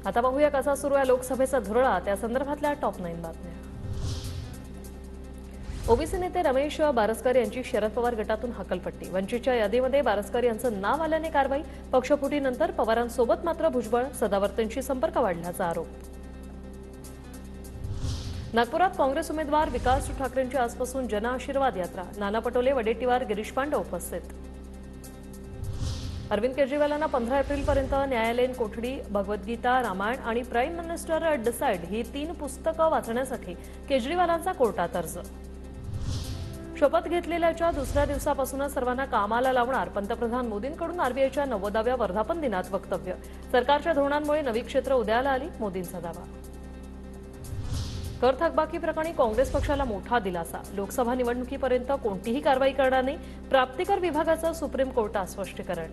आता पाहूया कसा सुरू आहे लोकसभेचा धुरळा, त्या संदर्भातल्या टॉप 9 बातम्या। ओबीसी नेते रमेश बारस्कर यांची शरद पवार गटातून हकलपट्टी। वंचितच्या यादीमध्ये बारस्कर यांचं नाव आल्याने कारवाई। पक्षफुटीनंतर पवारांसोबत मात्र भुजबळ, सदावर्तेंशी संपर्क वाढल्याचा आरोप। नागपुरात काँग्रेस उमेदवार विकास ठाकरेंची आजपासून जन आशीर्वाद यात्रा। नाना पटोले, वडेट्टीवार, गिरीश पांडे उपस्थित। अरविंद केजरीवालांना 15 एप्रिलपर्यंत न्यायालयीन कोठडी, भगवद्गीता, रामायण आणि प्राईम मिनिस्टर डिसाइड ही 3 पुस्तकं वाचण्यासाठी केजरीवालांचा कोर्टात अर्ज। शपथ घेतलेल्याच्या दुसऱ्या दिवसापासूनच सर्वांना कामाला लावणार, पंतप्रधान मोदींकडून आरबीआयच्या 90व्या वर्धापन दिनात वक्तव्य। सरकारच्या धोरणांमुळे नवी क्षेत्र उदयाला आली, मोदींचा दावा। कर थकबाकी प्रकरणी काँग्रेस पक्षाला मोठा दिलासा। लोकसभा निवडणुकीपर्यंत कोणतीही कारवाई करणार नाही, प्राप्तिकर विभागाचं सुप्रीम कोर्टात स्पष्टीकरण।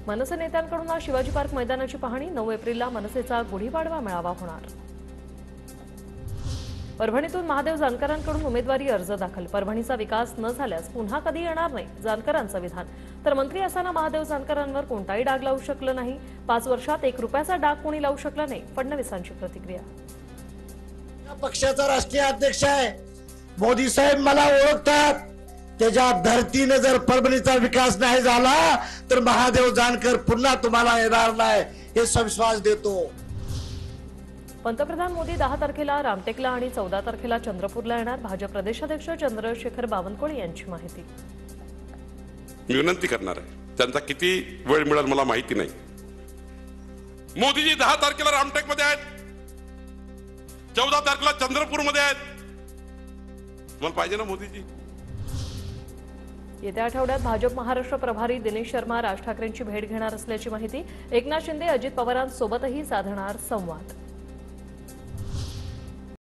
मनसे नेत्यांकडून आज शिवाजी पार्क मैदानाची पाहणी। 9 एप्रिलला मनसेचा गुढीपाडवा मेळावा होणार। परभणीतून महादेव जानकरांकडून उमेदवारी अर्ज दाखल। परभणीचा विकास न झाल्यास पुन्हा कधी येणार नाही, जानकरांचं विधान। तर मंत्री असताना महादेव जानकरांवर कोणताही डाग लावू शकलं नाही। 5 वर्षात 1 रुपयाचा डाग कोणी लावू शकलं नाही, फडणवीसांची प्रतिक्रिया। पक्षाचा राष्ट्रीय अध्यक्ष आहे, मोदी साहेब मला ओळखतात। त्याच्या धर्तीने जर परभणीचा विकास नाही झाला तर महादेव जानकर पुन्हा तुम्हाला येणार नाही, हे विश्वास देतो। पंतप्रधान मोदी 10 तारखेला रामटेकला आणि 14 तारखेला चंद्रपूरला येणार। भाजप प्रदेशाध्यक्ष चंद्रशेखर बावनकुळे यांची माहिती। मी विनंती करणार आहे, त्यांचा किती वेळ मिळेल मला माहिती नाही। मोदीजी 10 तारखेला रामटेकमध्ये आहेत, 14 तारखेला चंद्रपूरमध्ये आहेत। तुम्हाला पाहिजे ना मोदीजी? येत्या आठवड्यात भाजप महाराष्ट्र प्रभारी दिनेश शर्मा राज ठाकरेंची भेट घेणार असल्याची माहिती। एकनाथ शिंदे, अजित पवारांसोबतही साधणार संवाद।